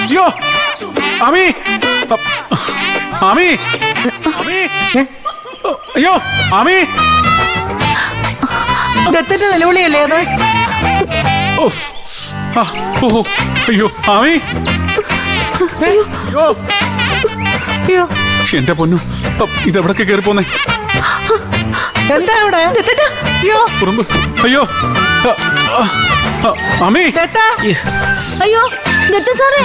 അയ്യോ ആമി ആമി ആമി അയ്യോ ആമി ദത്തിന്റെ നിലവിളിയല്ലേ അത്? അയ്യോ ആമി അയ്യോ അയ്യോ എന്റെ പൊന്നു ഇതെവിടൊക്കെ കേറി പോന്നേ? എന്താ ഇവിടെ? അയ്യോ ഉറുമ്പ് അയ്യോ ആമി അയ്യോ സാറേ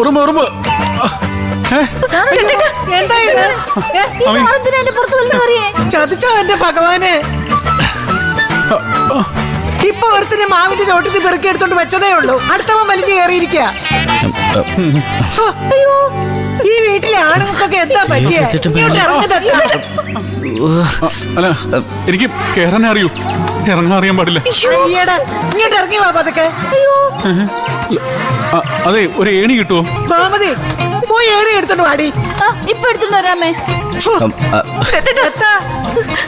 ഉറുമ്പ് ഉറുമ്പ് എന്താ ഇത്? ചതിച്ചോ എന്റെ ഭഗവാനെ? ഇപ്പൊ ഒരുത്തിന് മാവിന്റെ ചോട്ടത്തിൽ പെറുക്കി എടുത്തോണ്ട് വെച്ചതേ ഉള്ളൂ, അടുത്തവൻ വലിഞ്ഞു കയറിയിരിക്കുക. ഈ വീട്ടിലെ ആണുങ്ങൾക്കൊക്കെ എന്താ പറ്റിയ? അല്ല എനിക്ക് കേറാനേ അറിയൂ, ഇറങ്ങാൻ അറിയാൻ പാടില്ല. ഇങ്ങോട്ട് ഇറങ്ങി വാ പതുക്കെ. അതെ ഒരു ഏണി കിട്ടുമോ? മതി പോയി ഏണി എടുത്തോണ്ട് വാടി. ഇപ്പൊ എടുത്തോണ്ട് വരാമേ.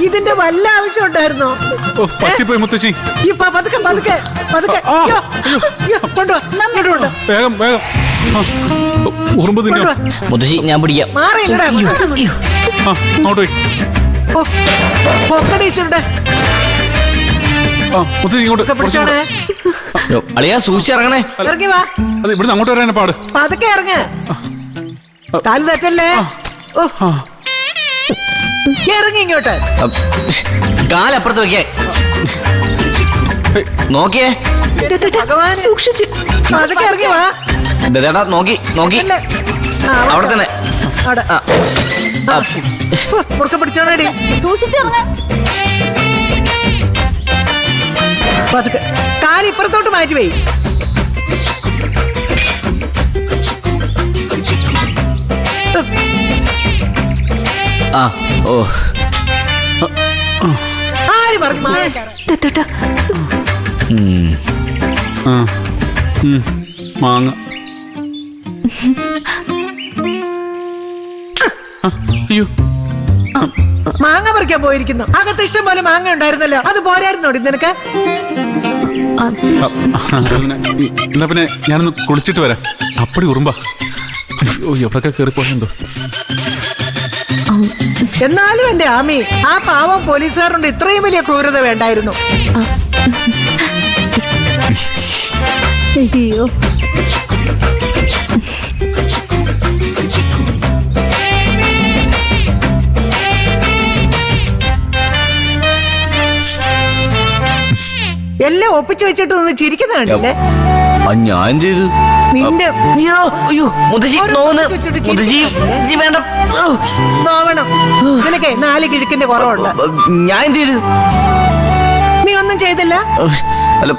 ഇതിന്റെ വല്ല ആവശ്യം ഉണ്ടായിരുന്നോ? പറ്റിപ്പോയി മുത്തശ്ശി. പതുക്കെ പതുക്കെ പതുക്കെ കൊണ്ടുവാ. വേഗം വേഗം. ഉറുമ്പ് തിന്നോ? മുത്തശ്ശി ഞാൻ പിടിക്കാം. അങ്ങോട്ട് പോയി. പൊക്കടിച്ചിട്ടുണ്ട്. മുത്തശ്ശി ഇങ്ങോട്ട്. അളിയാ സൂക്ഷിച്ചിറങ്ങണേ. ഇറങ്ങി വാ. അത് ഇവിടുന്ന് അങ്ങോട്ട് വരാൻ പാട്. പതുക്കെ ഇറങ്ങ, കാല് തെറ്റല്ലേ. ഇറങ്ങി ഇങ്ങോട്ട്. കാലപ്പുറത്ത് വെക്കേ. നോക്കിയേ സൂക്ഷിച്ചു. പതുക്കെ ഇറങ്ങി വാ. ചേട്ടാ നോക്കി നോക്കി അവിടെ തന്നെ. മുറുക്ക പിടിച്ചോണടി. സൂക്ഷിച്ചിറങ്ങ. പതുക്കെ കാല് ഇപ്പുറത്തോട്ട് മാറ്റി പോയി. ആര് പറഞ്ഞു മാങ്ങ. അയ്യോ മാങ്ങ പറിക്കാൻ പോയിരിക്കുന്നു. അകത്ത് ഇഷ്ടം പോലെ മാങ്ങ ഉണ്ടായിരുന്നല്ലോ, അത് പോരായിരുന്നോടി നിനക്ക്? എന്നാ പിന്നെ ഞാനൊന്ന് കുളിച്ചിട്ട് വരാം. അപ്പടി ഉറുമ്പാ. അയ്യോ എവിടൊക്കെ കേറിപ്പോയെന്തോ. എന്നാലും എന്റെ ആമി, ആ പാവം പോലീസുകാരുണ്ട് ഇത്രയും വലിയ ക്രൂരത വേണ്ടായിരുന്നു. അയ്യോ എല്ലാം ഒപ്പിച്ചു വെച്ചിട്ട് ഒന്ന് ചിരിക്കുന്ന കണ്ടില്ലേ? ഞാൻ ചെയ്തു നിന്റെ നോവണം. നിനക്കേ 4 കിഴക്കിന്റെ കുറവുണ്ട്. ഞാൻ എന്ത് ചെയ്തു? നീ ഒന്നും ചെയ്തില്ല. അല്ല